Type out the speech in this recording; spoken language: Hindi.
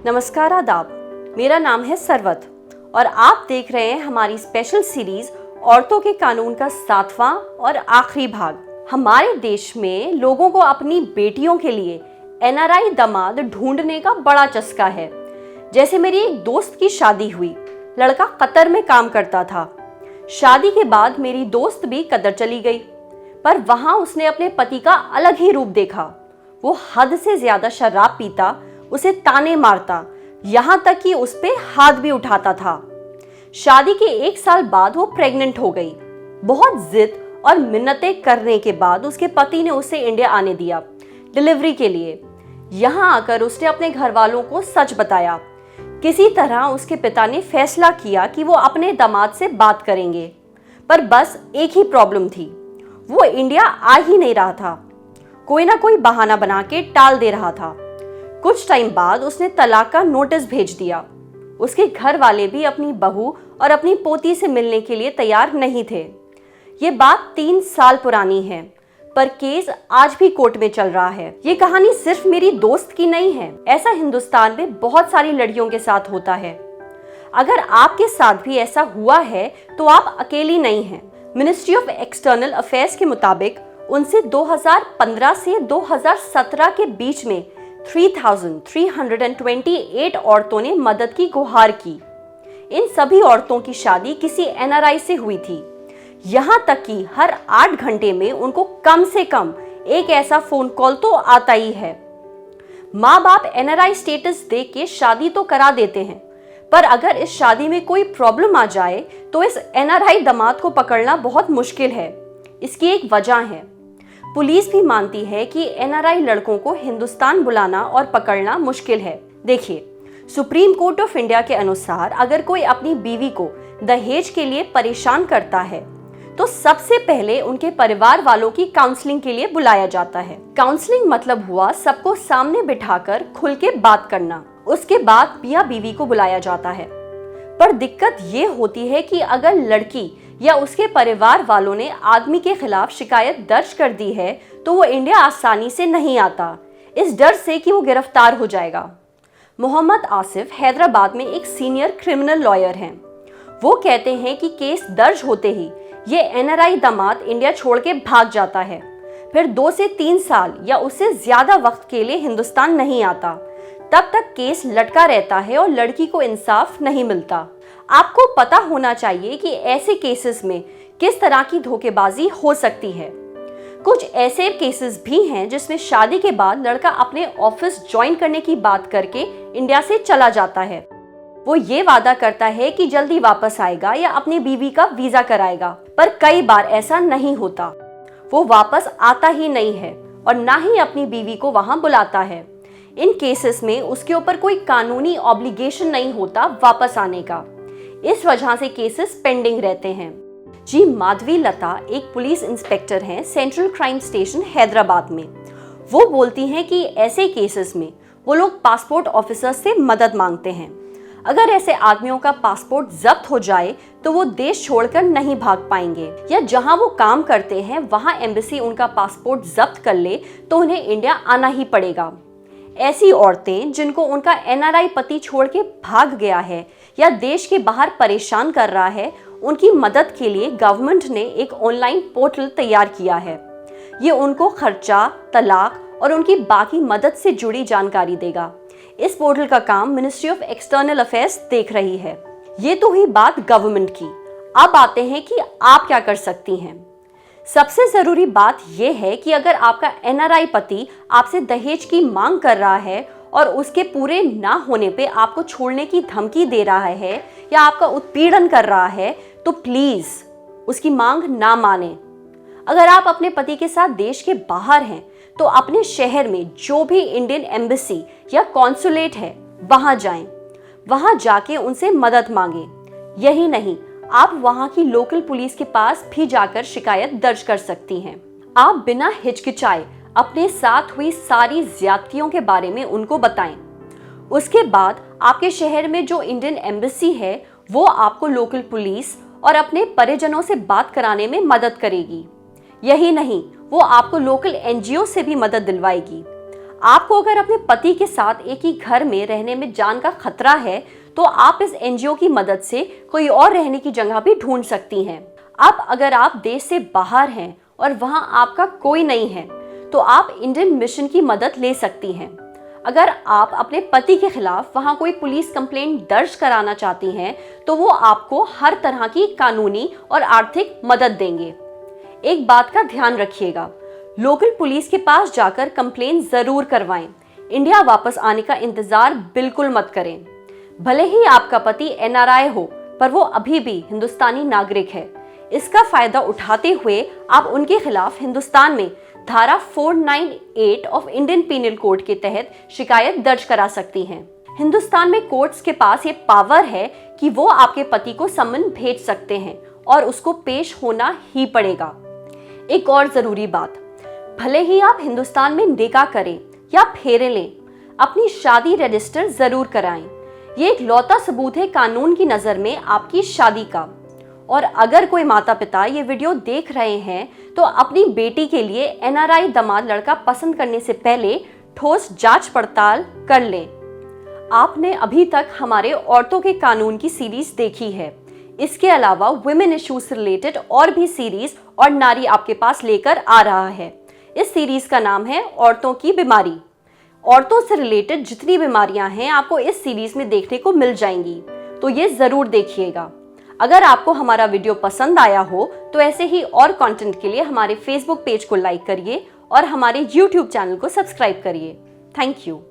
नमस्कार, आदाब। मेरा नाम है सरवत और आप देख रहे हैं हमारी स्पेशल सीरीज औरतों के कानून का 7वां और आखिरी भाग। हमारे देश में लोगों को अपनी बेटियों के लिए एनआरआई दामाद ढूंढने का बड़ा चस्का है। जैसे मेरी एक दोस्त की शादी हुई, लड़का कतर में काम करता था। शादी के बाद मेरी दोस्त भी कतर चली गई, पर वहां उसने अपने पति का अलग ही रूप देखा। वो हद से ज्यादा शराब पीता, उसे ताने मारता, यहां तक कि उस पे हाथ भी उठाता था। शादी के 1 साल बाद वो प्रेग्नेंट हो गई। बहुत जिद और मिन्नतें करने के बाद उसके पति ने उसे इंडिया आने दिया डिलीवरी के लिए। यहां आकर उसने अपने घर वालों को सच बताया। किसी तरह उसके पिता ने फैसला किया कि वो अपने दामाद से बात करेंगे, पर बस एक ही प्रॉब्लम थी, वो इंडिया आ ही नहीं रहा था। कोई ना कोई बहाना बना के टाल दे रहा था। कुछ टाइम बाद उसने तलाक का नोटिस भेज दिया। उसके घर वाले भी अपनी बहू और अपनी पोती से मिलने के लिए तैयार नहीं थे। ये बात 3 साल पुरानी है, पर केस आज भी कोर्ट में चल रहा है। ये कहानी सिर्फ मेरी दोस्त की नहीं है, ऐसा हिंदुस्तान में बहुत सारी लड़कियों के साथ होता है। अगर आपके साथ भी ऐसा हुआ है तो आप अकेली नहीं हैं। मिनिस्ट्री ऑफ एक्सटर्नल अफेयर्स के मुताबिक उनसे 2015 से 2017 के बीच में 3,328 औरतों ने मदद की गुहार की। इन सभी औरतों की शादी किसी एनआरआई से हुई थी। यहां तक कि हर 8 घंटे में उनको कम से कम एक ऐसा फोन कॉल तो आता ही है। माँ बाप एनआरआई स्टेटस देख के शादी तो करा देते हैं, पर अगर इस शादी में कोई प्रॉब्लम आ जाए तो इस एनआरआई दामाद को पकड़ना बहुत मुश्किल है। इसकी एक वजह है, पुलिस भी मानती है कि एनआरआई लड़कों को हिंदुस्तान बुलाना और पकड़ना मुश्किल है। देखिए, सुप्रीम कोर्ट ऑफ इंडिया के अनुसार अगर कोई अपनी बीवी को दहेज के लिए परेशान करता है तो सबसे पहले उनके परिवार वालों की काउंसलिंग के लिए बुलाया जाता है। काउंसलिंग मतलब हुआ सबको सामने बिठाकर खुल के बात करना। उसके बाद मियां बीवी को बुलाया जाता है। पर दिक्कत ये होती है कि अगर लड़की या उसके परिवार वालों ने आदमी के खिलाफ शिकायत दर्ज कर दी है तो वो इंडिया आसानी से नहीं आता, इस डर से कि वो गिरफ्तार हो जाएगा। मोहम्मद आसिफ हैदराबाद में एक सीनियर क्रिमिनल लॉयर हैं। वो कहते हैं कि केस दर्ज होते ही ये एनआरआई दामाद इंडिया छोड़ के भाग जाता है, फिर 2 से 3 साल या उससे ज्यादा वक्त के लिए हिंदुस्तान नहीं आता। तब तक केस लटका रहता है और लड़की को इंसाफ नहीं मिलता। आपको पता होना चाहिए कि ऐसे केसेस में किस तरह की धोखेबाजी हो सकती है। कुछ ऐसे केसेस भी हैं जिसमें शादी के बाद लड़का अपने ऑफिस ज्वाइन करने की बात करके इंडिया से चला जाता है। वो ये वादा करता है कि जल्दी वापस आएगा या अपनी बीवी का वीजा कराएगा, पर कई बार ऐसा नहीं होता। वो वापस आता ही नहीं है और ना ही अपनी बीवी को वहां बुलाता है। इन केसेस में उसके ऊपर कोई कानूनी ऑब्लिगेशन नहीं होता वापस आने का। इस वजह से केसेस पेंडिंग रहते हैं। जी माधवी लता एक पुलिस इंस्पेक्टर हैं सेंट्रल क्राइम स्टेशन हैदराबाद में। वो बोलती हैं कि ऐसे केसेस में वो लोग पासपोर्ट ऑफिसर से मदद मांगते हैं। अगर ऐसे आदमियों का पासपोर्ट जब्त हो जाए तो वो देश छोड़कर नहीं भाग पाएंगे, या जहां वो काम करते हैं वहां एम्बेसी उनका पासपोर्ट जब्त कर ले तो उन्हें इंडिया आना ही पड़ेगा। ऐसी औरतें जिनको उनका एनआरआई पति छोड़ के भाग गया है या देश के बाहर परेशान कर रहा है, उनकी मदद के लिए गवर्नमेंट ने एक ऑनलाइन पोर्टल तैयार किया है। ये उनको खर्चा, तलाक और उनकी बाकी मदद से जुड़ी जानकारी देगा। इस पोर्टल का काम मिनिस्ट्री ऑफ एक्सटर्नल अफेयर्स देख रही है। ये तो हुई बात गवर्नमेंट की। अब आते हैं कि आप क्या कर सकती हैं। सबसे जरूरी बात यह है कि अगर आपका एनआरआई पति आपसे दहेज की मांग कर रहा है और उसके पूरे ना होने पे आपको छोड़ने की धमकी दे रहा है या आपका उत्पीड़न कर रहा है, तो प्लीज उसकी मांग ना माने। अगर आप अपने पति के साथ देश के बाहर हैं तो अपने शहर में जो भी इंडियन एम्बेसी या कॉन्सुलेट है वहां जाएं। वहां जाके उनसे मदद मांगे। यही नहीं, आप वहां की लोकल पुलिस के पास भी जाकर शिकायत दर्ज कर सकती हैं। आप बिना हिचकिचाए अपने साथ हुई सारी ज्यादतियों के बारे में उनको बताएं। उसके बाद आपके शहर में जो इंडियन एम्बेसी है वो आपको लोकल पुलिस और अपने परिजनों से बात कराने में मदद करेगी। यही नहीं, वो आपको लोकल एनजीओ से भी मदद दिलवाएगी। आपको अगर अपने पति के साथ एक ही घर में रहने में जान का खतरा है तो आप इस एनजीओ की मदद से कोई और रहने की जगह भी ढूंढ सकती हैं। अब अगर आप देश से बाहर हैं और वहां आपका कोई नहीं है तो आप इंडियन मिशन की मदद ले सकती हैं। अगर आप अपने पति के खिलाफ वहां कोई पुलिस कंप्लेंट दर्ज कराना चाहती हैं तो वो आपको हर तरह की कानूनी और आर्थिक मदद देंगे। एक बात का ध्यान रखिएगा, लोकल पुलिस के पास जाकर कंप्लेन जरूर करवाएं। इंडिया वापस आने का इंतजार बिल्कुल मत करें। भले ही आपका पति एनआरआई हो पर वो अभी भी हिंदुस्तानी नागरिक है। इसका फायदा उठाते हुए आप उनके खिलाफ हिंदुस्तान में धारा 498 ऑफ इंडियन पीनल कोड के तहत शिकायत दर्ज करा सकती हैं। हिंदुस्तान में कोर्ट्स के पास ये पावर है कि वो आपके पति को समन भेज सकते हैं और उसको पेश होना ही पड़ेगा। एक और जरूरी बात, भले ही आप हिंदुस्तान में निकाह करें या फेरे लें, अपनी शादी रजिस्टर जरूर कराएं। ये एक लौता सबूत है कानून की नजर में आपकी शादी का। और अगर कोई माता पिता ये वीडियो देख रहे हैं तो अपनी बेटी के लिए एनआरआई दामाद लड़का पसंद करने से पहले ठोस जांच पड़ताल कर लें। आपने अभी तक हमारे औरतों के कानून की सीरीज देखी है। इसके अलावा वुमेन इश्यूज से रिलेटेड और भी सीरीज और नारी आपके पास लेकर आ रहा है। इस सीरीज का नाम है औरतों की बीमारी। औरतों से रिलेटेड जितनी बीमारियां हैं आपको इस सीरीज में देखने को मिल जाएंगी, तो ये जरूर देखिएगा। अगर आपको हमारा वीडियो पसंद आया हो तो ऐसे ही और कंटेंट के लिए हमारे फेसबुक पेज को लाइक करिए और हमारे यूट्यूब चैनल को सब्सक्राइब करिए। Thank you.